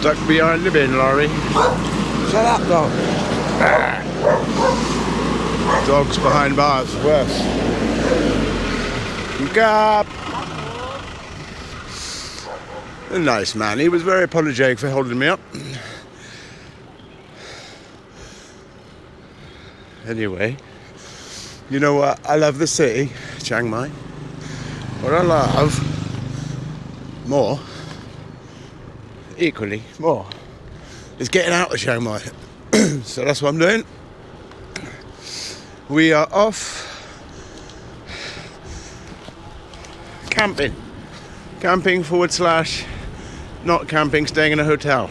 stuck behind the bin lorry. Shut up, dog. Dogs behind bars, worse. Gap. A nice man. He was very apologetic for holding me up. Anyway, you know what? I love the city, Chiang Mai. What I love more, equally more, is getting out of Chiang Mai. So that's what I'm doing. We are off camping. Camping / not camping, staying in a hotel.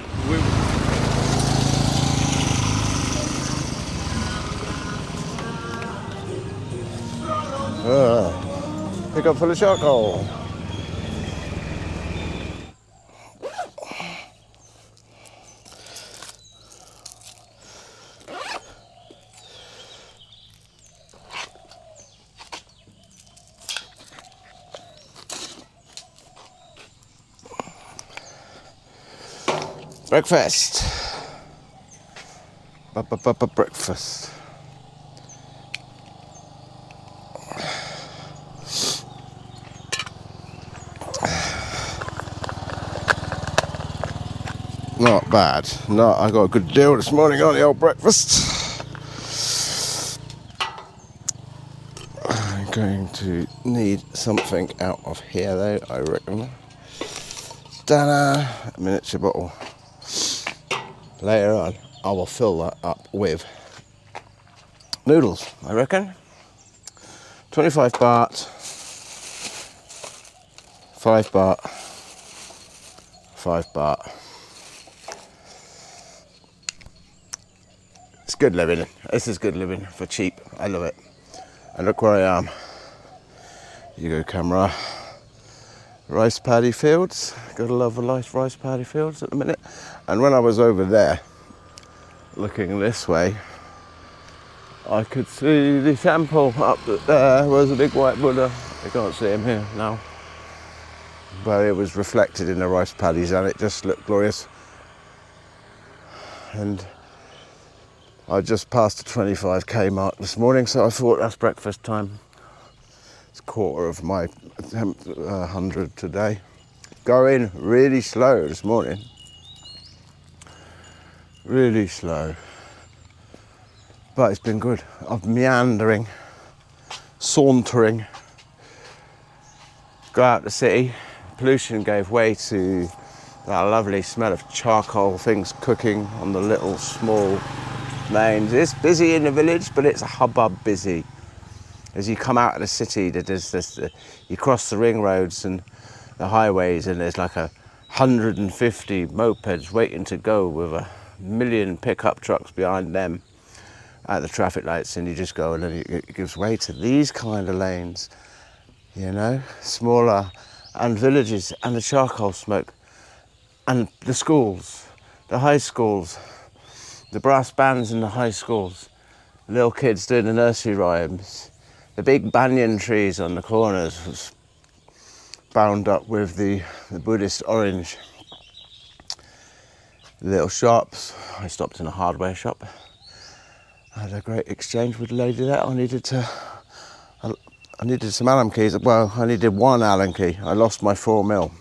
Pick up full of charcoal. Breakfast. Breakfast. Not bad. No, I got a good deal this morning on the old breakfast. I'm going to need something out of here though, I reckon. Ta-da! A miniature bottle. Later on, I will fill that up with noodles, I reckon. 25 baht, 5 baht, 5 baht. It's good living. This is good living for cheap. I love it. And look where I am. You go, camera. Rice paddy fields. Gotta love the nice rice paddy fields at the minute. And when I was over there, looking this way, I could see the temple up there. Was a big white Buddha. I can't see him here now. But it was reflected in the rice paddies and it just looked glorious. And I just passed the 25k mark this morning, so I thought that's breakfast time. It's a quarter of my 100 today. Going really slow this morning. Really slow. But it's been good. I'm meandering, sauntering. Go out the city. Pollution gave way to that lovely smell of charcoal, things cooking on the little small lanes. It's busy in the village, but it's a hubbub busy. As you come out of the city, there's this, you cross the ring roads and the highways, and there's like 150 mopeds waiting to go with 1 million pickup trucks behind them at the traffic lights, and you just go, and then it gives way to these kind of lanes, you know, smaller, and villages, and the charcoal smoke, and the schools, the high schools, the brass bands in the high schools, little kids doing the nursery rhymes, the big banyan trees on the corners was bound up with the Buddhist orange. Little shops. I stopped in a hardware shop. I had a great exchange with the lady there. I needed some Allen keys. Well, I needed one Allen key. I lost my 4mm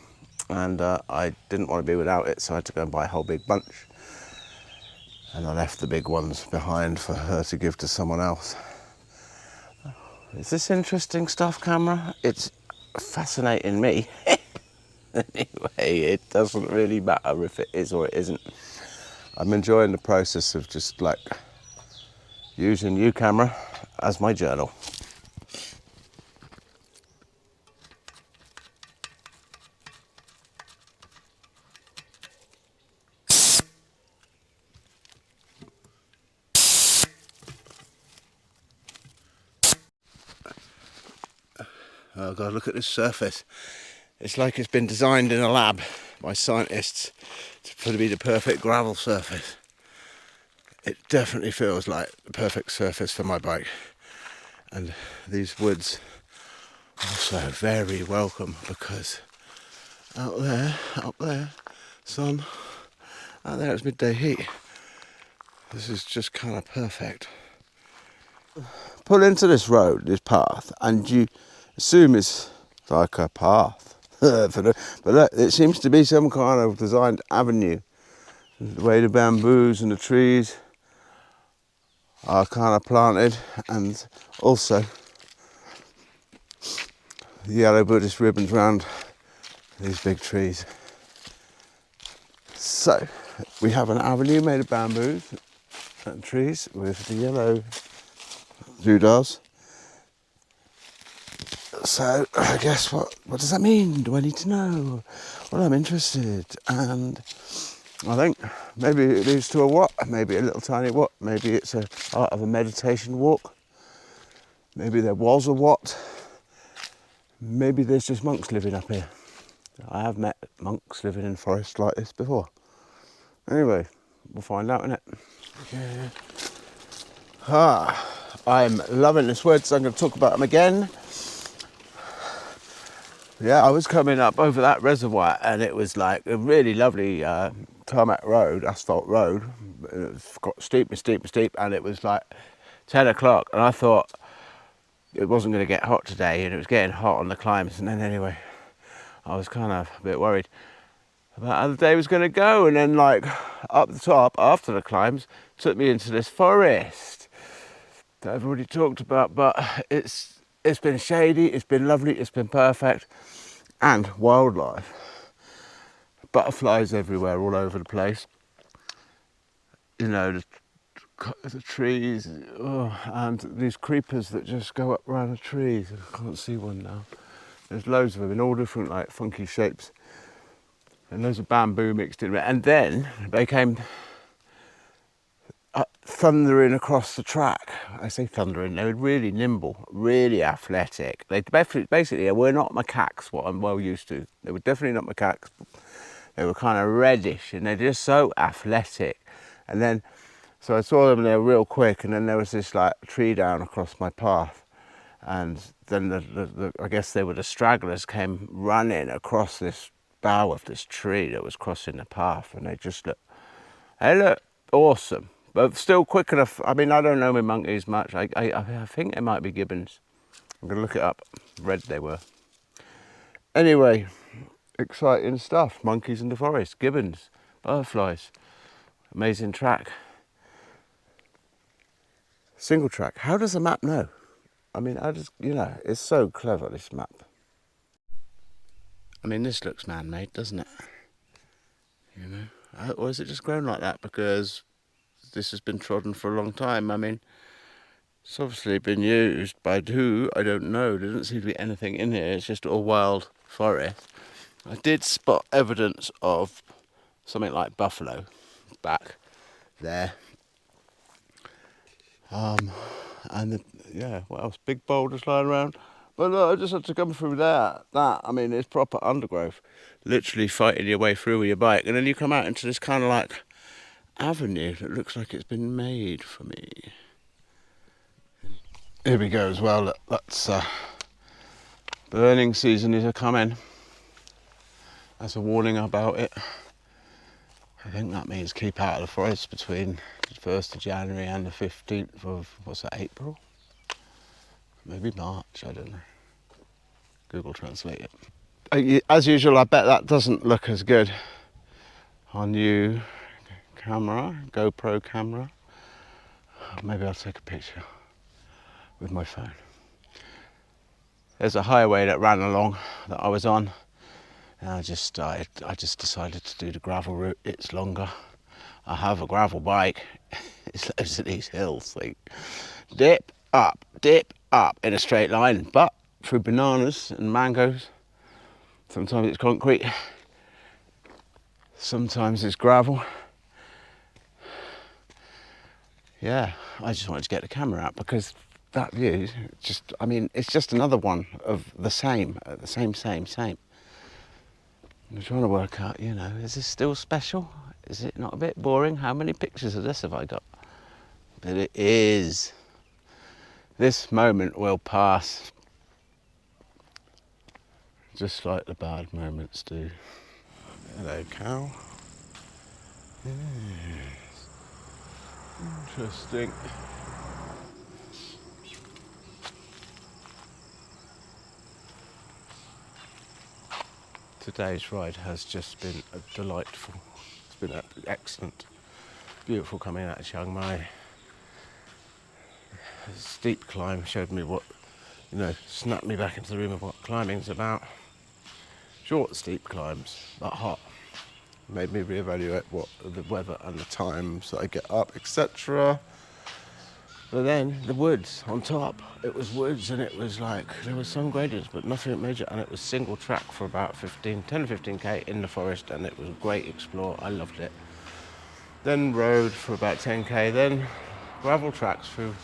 and I didn't want to be without it, so I had to go and buy a whole big bunch. And I left the big ones behind for her to give to someone else. Is this interesting stuff, camera? It's fascinating me. Anyway, it doesn't really matter if it is or it isn't. I'm enjoying the process of just like using you, camera, as my journal. Oh God, look at this surface. It's like it's been designed in a lab by scientists to be the perfect gravel surface. It definitely feels like the perfect surface for my bike. And these woods are also very welcome, because up there, sun, Out there it's midday heat. This is just kind of perfect. Pull into this road, this path, and you assume it's like a path. But look, it seems to be some kind of designed avenue. The way the bamboos and the trees are kind of planted, and also the yellow Buddhist ribbons around these big trees. So we have an avenue made of bamboos and trees with the yellow doodahs. So I guess what does that mean? Do I need to know? Well, I'm interested, and I think maybe it leads to a what? Maybe a little tiny what? Maybe it's a part of a meditation walk. Maybe there was a what? Maybe there's just monks living up here. I have met monks living in forests like this before. Anyway, we'll find out, innit? Yeah. I'm loving this word, so I'm going to talk about them again. Yeah, I was coming up over that reservoir, and it was like a really lovely tarmac road, asphalt road. It got steep and steep and steep, and it was like 10 o'clock, and I thought it wasn't going to get hot today, and it was getting hot on the climbs. And then anyway, I was kind of a bit worried about how the day was going to go, and then like up the top after the climbs took me into this forest that I've already talked about, but it's been shady, it's been lovely, it's been perfect, and wildlife, butterflies everywhere, all over the place. You know, the trees, and these creepers that just go up around the trees. I can't see one now. There's loads of them in all different like funky shapes, and loads of bamboo mixed in. And then they came thundering across the track. I say thundering, they were really nimble, really athletic. They basically were not macaques, what I'm well used to. They were definitely not macaques. They were kind of reddish, and they're just so athletic. And then, so I saw them, and they were real quick, and then there was this like tree down across my path. And then I guess they were the stragglers, came running across this bough of this tree that was crossing the path, and they look awesome. But still quick enough. I mean, I don't know my monkeys much. I think they might be gibbons. I'm going to look it up. Red they were. Anyway, exciting stuff. Monkeys in the forest, gibbons, butterflies. Amazing track. Single track. How does the map know? I mean, it's so clever, this map. I mean, this looks man-made, doesn't it? You know? Or is it just grown like that because this has been trodden for a long time? I mean, it's obviously been used by who, I don't know. There doesn't seem to be anything in here. It's just all wild forest. I did spot evidence of something like buffalo back there. What else? Big boulders lying around. But look, I just had to come through that. I mean, it's proper undergrowth. Literally fighting your way through with your bike. And then you come out into this kind of like avenue that looks like it's been made for me. Here we go as well. That's burning season is a coming. That's a warning about it. I think that means keep out of the forest between the 1st of January and the 15th of, April? Maybe March, I don't know. Google Translate it. As usual, I bet that doesn't look as good on you camera, GoPro camera. Maybe I'll take a picture with my phone. There's a highway that ran along that I was on, and I just decided to do the gravel route. It's longer. I have a gravel bike. It's loads of these hills, like dip up in a straight line, but through bananas and mangoes. Sometimes it's concrete, sometimes it's gravel. Yeah, I just wanted to get the camera out because that view, it's just another one of the same. I'm trying to work out, is this still special? Is it not a bit boring? How many pictures of this have I got? But it is. This moment will pass, just like the bad moments do. Hello, cow. Interesting. Today's ride has just been delightful. It's been excellent. Beautiful coming out of Chiang Mai. A steep climb showed me what, snapped me back into the room of what climbing's about. Short, steep climbs, but hot. Made me reevaluate what the weather and the times that I get up, etc. But then the woods on top, it was woods and it was like, there was some gradients, but nothing major, and it was single track for about 10 to 15k in the forest, and it was a great explore. I loved it. Then road for about 10k, then gravel tracks through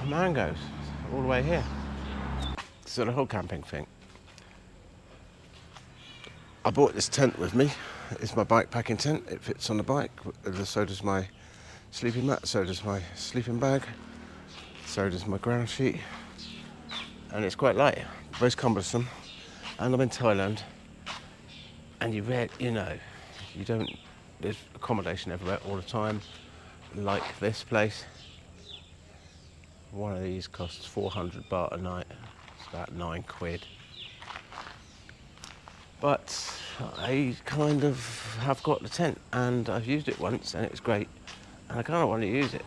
mangoes all the way here. So the whole camping thing. I bought this tent with me. It's my bike packing tent. It fits on the bike. So does my sleeping mat, so does my sleeping bag, so does my ground sheet, and it's quite light, very cumbersome. And I'm in Thailand, and you don't, there's accommodation everywhere all the time, like this place. One of these costs 400 baht a night, it's about 9 quid. But I kind of have got the tent, and I've used it once, and it's great. And I kind of want to use it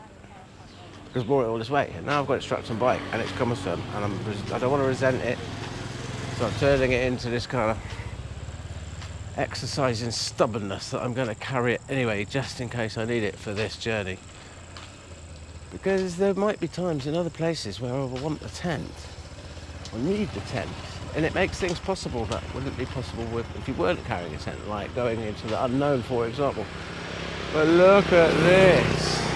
because I brought it all this way, and now I've got it strapped on bike, and it's cumbersome, and I don't want to resent it, so I'm turning it into this kind of exercising stubbornness that I'm going to carry it anyway, just in case I need it for this journey. Because there might be times in other places where I will want the tent, or need the tent, and it makes things possible that wouldn't be possible if you weren't carrying a tent, like going into the unknown, for example. But look at this.